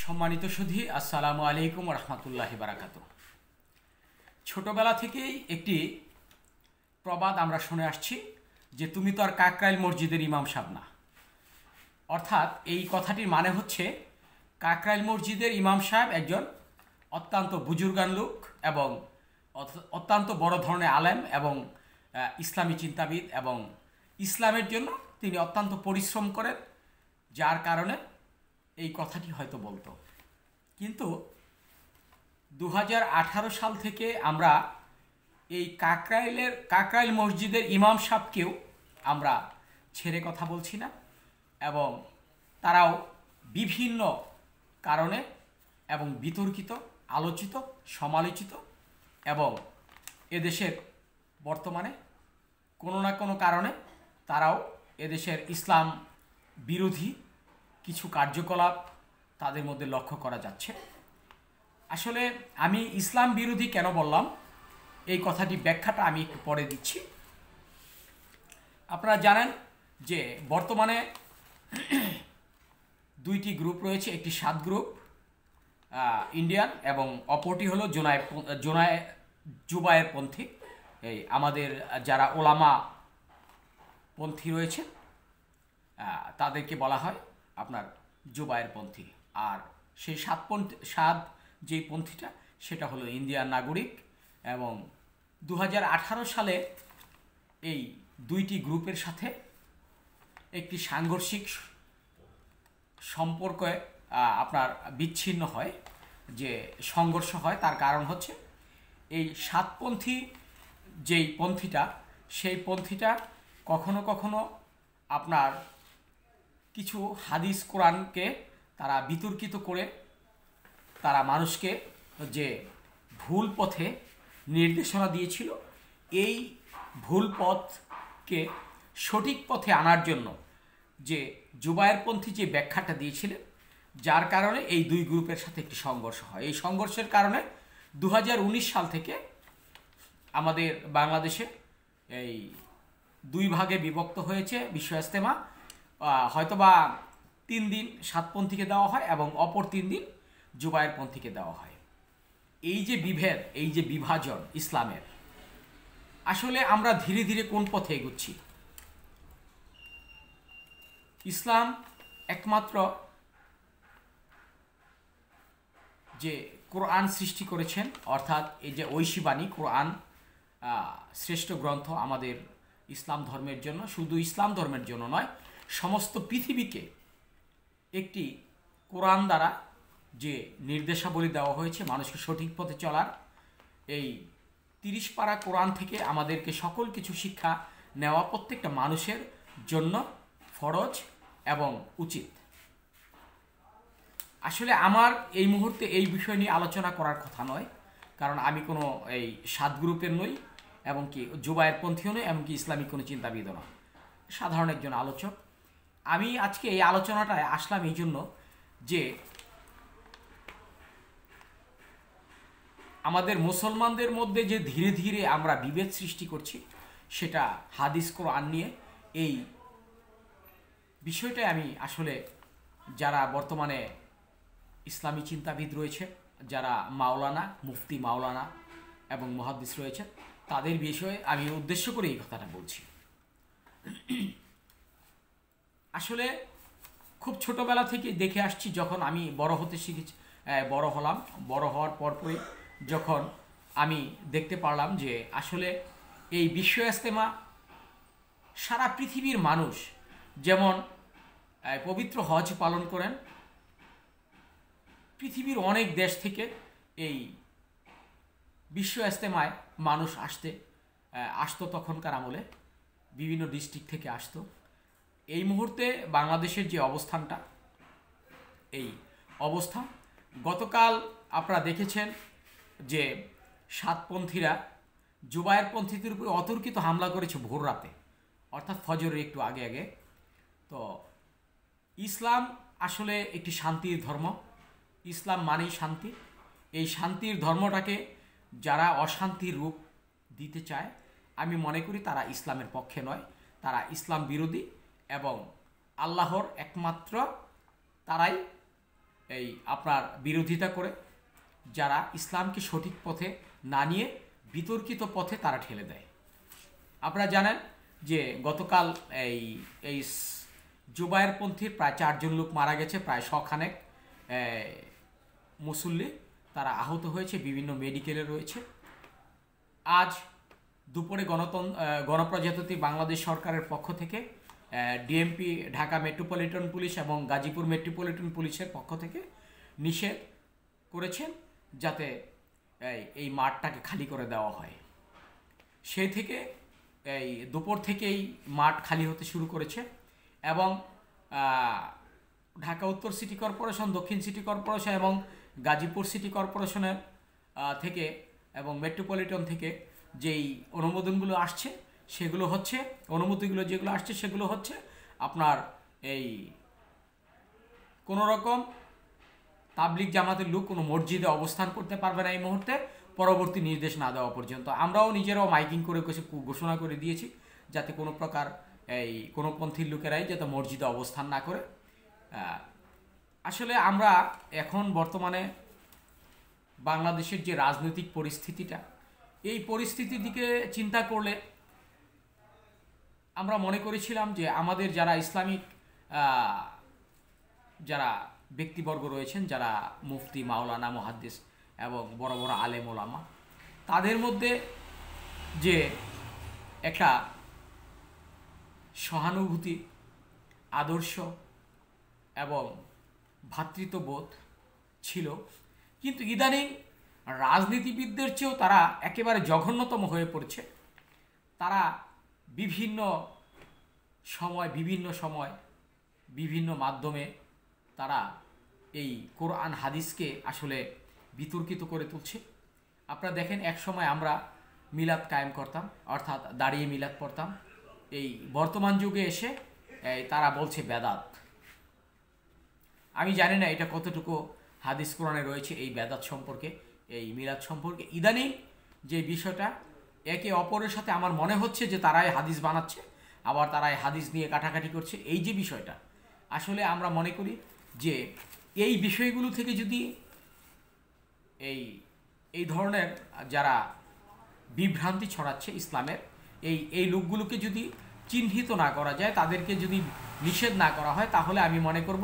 সম্মানিত সুধী, আসসালামু আলাইকুম রহমতুল্লাহি বারাকাতু। ছোটবেলা থেকেই একটি প্রবাদ আমরা শুনে আসছি যে তুমি তো আর কাকরাইল মসজিদের ইমাম সাহেব না। অর্থাৎ এই কথাটির মানে হচ্ছে কাকরাইল মসজিদের ইমাম সাহেব একজন অত্যন্ত বুজুর্গান লোক এবং অত্যন্ত বড় ধরনের আলেম এবং ইসলামী চিন্তাবিদ এবং ইসলামের জন্য তিনি অত্যন্ত পরিশ্রম করেন, যার কারণে এই কথাটি হয়তো বলতো। কিন্তু 2018 সাল থেকে আমরা এই কাকরাইল মসজিদের ইমাম সাহেবকেও আমরা ছেড়ে কথা বলছি না এবং তারাও বিভিন্ন কারণে এবং বিতর্কিত, আলোচিত, সমালোচিত এবং এদেশের বর্তমানে কোনো না কোনো কারণে তারাও এদেশের ইসলাম বিরোধী কিছু কার্যকলাপ তাদের মধ্যে লক্ষ্য করা যাচ্ছে। আসলে আমি ইসলাম বিরোধী কেন বললাম এই কথাটি ব্যাখ্যাটা আমি একটু পরে দিচ্ছি। আপনারা জানেন যে বর্তমানে দুইটি গ্রুপ রয়েছে, একটি সাত গ্রুপ ইন্ডিয়ান এবং অপরটি হলো জুবায়ের পন্থী। এই আমাদের যারা ওলামা পন্থী রয়েছে তাদেরকে বলা হয় আপনার জুবায়ের পন্থী। আর সেই সাত যেই পন্থীটা সেটা হলো ইন্ডিয়ান নাগরিক। এবং 2018 সালে এই দুইটি গ্রুপের সাথে একটি সাংঘর্ষিক সম্পর্কে আপনার বিচ্ছিন্ন হয়, যে সংঘর্ষ হয়। তার কারণ হচ্ছে এই সাতপন্থী যেই পন্থীটা, সেই পন্থীটা কখনো কখনো আপনার কিছু হাদিস কোরআনকে তারা বিতর্কিত করে তারা মানুষকে যে ভুল পথে নির্দেশনা দিয়েছিল, এই ভুল পথকে সঠিক পথে আনার জন্য যে জুবায়েরপন্থী যে ব্যাখ্যাটা দিয়েছিলেন, যার কারণে এই দুই গ্রুপের সাথে একটি সংঘর্ষ হয়। এই সংঘর্ষের কারণে 2019 সাল থেকে আমাদের বাংলাদেশে এই দুই ভাগে বিভক্ত হয়েছে বিশ্ব ইজতেমা। হয়তোবা 3 দিন সাতপন্থীকে দেওয়া হয় এবং অপর 3 দিন জুবায়েরপন্থীকে দেওয়া হয়। এই যে বিভেদ, এই যে বিভাজন ইসলামের, আসলে আমরা ধীরে ধীরে কোন পথে এগুচ্ছি? ইসলাম একমাত্র যে কোরআন সৃষ্টি করেছেন, অর্থাৎ এই যে ঐশী বাণী কোরআন শ্রেষ্ঠ গ্রন্থ আমাদের ইসলাম ধর্মের জন্য, শুধু ইসলাম ধর্মের জন্য নয়, সমস্ত পৃথিবীকে একটি কোরআন দ্বারা যে নির্দেশাবলী দেওয়া হয়েছে মানুষকে সঠিক পথে চলার, এই 30 পারা কোরআন থেকে আমাদেরকে সকল কিছু শিক্ষা নেওয়া প্রত্যেকটা মানুষের জন্য ফরজ এবং উচিত। আসলে আমার এই মুহূর্তে এই বিষয় নিয়ে আলোচনা করার কথা নয়, কারণ আমি কোনো এই সাত গ্রুপের নই, এবং কি জুবায়েরপন্থীও নই, এমনকি ইসলামিক কোনো চিন্তাবিদও নয়, সাধারণ একজন আলোচক। আমি আজকে এই আলোচনাটায় আসলাম এই জন্য যে আমাদের মুসলমানদের মধ্যে যে ধীরে ধীরে আমরা বিভেদ সৃষ্টি করছি, সেটা হাদিস কোরআন নিয়ে, এই বিষয়টাই আমি আসলে যারা বর্তমানে ইসলামী চিন্তাবিদ রয়েছে, যারা মাওলানা, মুফতি মাওলানা এবং মুহাদ্দিস রয়েছে, তাদের বিষয়ে আমি উদ্দেশ্য করে এই কথাটা বলছি। আসলে খুব ছোটবেলা থেকে দেখে আসছি, যখন আমি বড় হতে শিখেছি, বড় হলাম, বড় হওয়ার পরপরই যখন আমি দেখতে পারলাম যে আসলে এই বিশ্ব ইজতেমা সারা পৃথিবীর মানুষ যেমন পবিত্র হজ পালন করেন, পৃথিবীর অনেক দেশ থেকে এই বিশ্ব ইজতেমায় মানুষ আসতো তখনকার আমলে, বিভিন্ন ডিস্ট্রিক্ট থেকে আসতো। এই মুহূর্তে বাংলাদেশের যে অবস্থানটা, এই অবস্থা গতকাল আপনারা দেখেছেন যে সাতপন্থীরা জুবায়েরপন্থীদের উপরে অতর্কিত হামলা করেছে ভোর রাতে, অর্থাৎ ফজরের একটু আগে আগে। তো ইসলাম আসলে একটি শান্তির ধর্ম, ইসলাম মানেই শান্তি। এই শান্তির ধর্মটাকে যারা অশান্তির রূপ দিতে চায়, আমি মনে করি তারা ইসলামের পক্ষে নয়, তারা ইসলাম বিরোধী এবং আল্লাহর একমাত্র তারাই এই আপনার বিরোধিতা করে, যারা ইসলামকে সঠিক পথে না নিয়ে বিতর্কিত পথে তারা ঠেলে দেয়। আপনারা জানেন যে গতকাল এই এই জুবায়েরপন্থীর প্রায় 4 জন লোক মারা গেছে, প্রায় 100 খানেক মুসল্লি তারা আহত হয়েছে, বিভিন্ন মেডিকেলে রয়েছে। আজ দুপুরে গণপ্রজাতন্ত্রী বাংলাদেশ সরকারের পক্ষ থেকে ডিএমপি, ঢাকা মেট্রোপলিটন পুলিশ এবং গাজীপুর মেট্রোপলিটন পুলিশের পক্ষ থেকে নিষেধ করেছেন যাতে এই মাঠটাকে খালি করে দেওয়া হয়। সেই থেকে এই দুপুর থেকেই মাঠ খালি হতে শুরু করেছে এবং ঢাকা উত্তর সিটি কর্পোরেশন, দক্ষিণ সিটি কর্পোরেশন এবং গাজীপুর সিটি কর্পোরেশনের থেকে এবং মেট্রোপলিটন থেকে যেই অনুমোদনগুলো আসছে সেগুলো হচ্ছে, অনুমতিগুলো যেগুলো আসছে সেগুলো হচ্ছে আপনার এই কোনো রকম তাবলিগ জামাতের লোক কোনো মসজিদে অবস্থান করতে পারবে না এই মুহূর্তে, পরবর্তী নির্দেশ না দেওয়া পর্যন্ত। আমরাও নিজেরাও মাইকিং করে ঘোষণা করে দিয়েছি যাতে কোনো প্রকার এই কোনো পন্থীর লোকেরাই যাতে মসজিদে অবস্থান না করে। আসলে আমরা এখন বর্তমানে বাংলাদেশের যে রাজনৈতিক পরিস্থিতিটা, এই পরিস্থিতির দিকে চিন্তা করলে আমরা মনে করেছিলাম যে আমাদের যারা ইসলামিক যারা ব্যক্তিবর্গ রয়েছেন, যারা মুফতি, মাওলানা, মুহাদ্দিস এবং বড় বড় আলেম ওলামা, তাদের মধ্যে যে একটা সহানুভূতি, আদর্শ এবং ভ্রাতৃত্ববোধ ছিল, কিন্তু ইদানিং রাজনীতিবিদদের চেয়েও তারা একেবারে জঘন্যতম হয়ে পড়ছে। তারা বিভিন্ন সময় বিভিন্ন মাধ্যমে তারা এই কোরআন হাদিসকে আসলে বিতর্কিত করে তুলছে। আপনারা দেখেন, এক সময় আমরা মিলাদ কায়েম করতাম, অর্থাৎ দাঁড়িয়ে মিলাদ পড়তাম। এই বর্তমান যুগে এসে তারা বলছে বেদাত। আমি জানি না এটা কতটুকু হাদিস কোরআনে রয়েছে এই বেদাত সম্পর্কে, এই মিলাদ সম্পর্কে। ইদানিং যে বিষয়টা, একে অপরের সাথে আমার মনে হচ্ছে যে তারাই হাদিস বানাচ্ছে, আবার তারাই হাদিস নিয়ে কাটাকাটি করছে। এই যে বিষয়টা, আসলে আমরা মনে করি যে এই বিষয়গুলো থেকে যদি এই ধরনের যারা বিভ্রান্তি ছড়াচ্ছে ইসলামের, এই লোকগুলোকে যদি চিহ্নিত না করা যায়, তাদেরকে যদি নিষেধ না করা হয়, তাহলে আমি মনে করব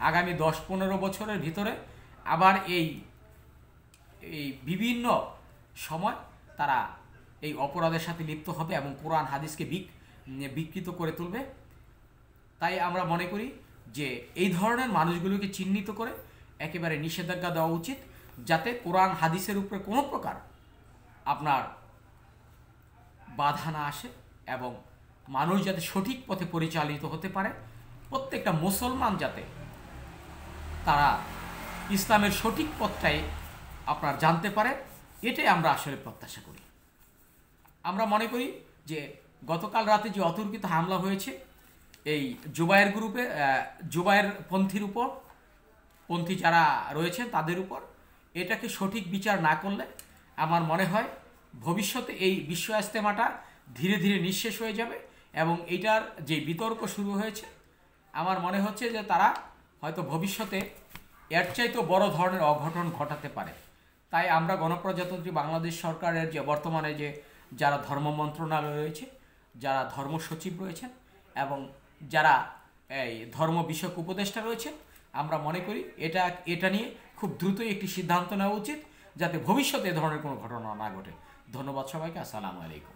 আগামী 10-15 বছরের ভিতরে আবার এই বিভিন্ন সময় তারা এই অপরাধের সাথে লিপ্ত হবে এবং কোরআন হাদিসকে বিকৃত করে তুলবে। তাই আমরা মনে করি যে এই ধরনের মানুষগুলোকে চিহ্নিত করে একেবারে নিষেধাজ্ঞা দেওয়া উচিত, যাতে কোরআন হাদিসের উপরে কোনো প্রকার আপনার বাধা না আসে এবং মানুষ যাতে সঠিক পথে পরিচালিত হতে পারে, প্রত্যেকটা মুসলমান যাতে তারা ইসলামের সঠিক পথটাই আপনার জানতে পারে, এটাই আমরা আসলে প্রত্যাশা করি। আমরা মনে করি যে গতকাল রাতে যে অতর্কিত হামলা হয়েছে এই জুবায়ের গ্রুপে, জুবায়ের পন্থী যারা রয়েছেন তাদের উপর, এটাকে সঠিক বিচার না করলে আমার মনে হয় ভবিষ্যতে এই বিশ্ব ইজতেমাটা ধীরে ধীরে নিঃশেষ হয়ে যাবে এবং এটার যে বিতর্ক শুরু হয়েছে, আমার মনে হচ্ছে যে তারা হয়তো ভবিষ্যতে এর চাইতেও বড় ধরনের অঘটন ঘটাতে পারে। তাই আমরা গণপ্রজাতন্ত্রী বাংলাদেশ সরকারের যে বর্তমানে যে যারা ধর্ম মন্ত্রণালয় রয়েছে, যারা ধর্ম সচিব রয়েছেন এবং যারা এই ধর্ম বিষয়ক উপদেষ্টা রয়েছেন, আমরা মনে করি এটা নিয়ে খুব দ্রুতই একটি সিদ্ধান্ত নেওয়া উচিত, যাতে ভবিষ্যতে এ ধরনের কোনো ঘটনা না ঘটে। ধন্যবাদ সবাইকে। আসসালামু আলাইকুম।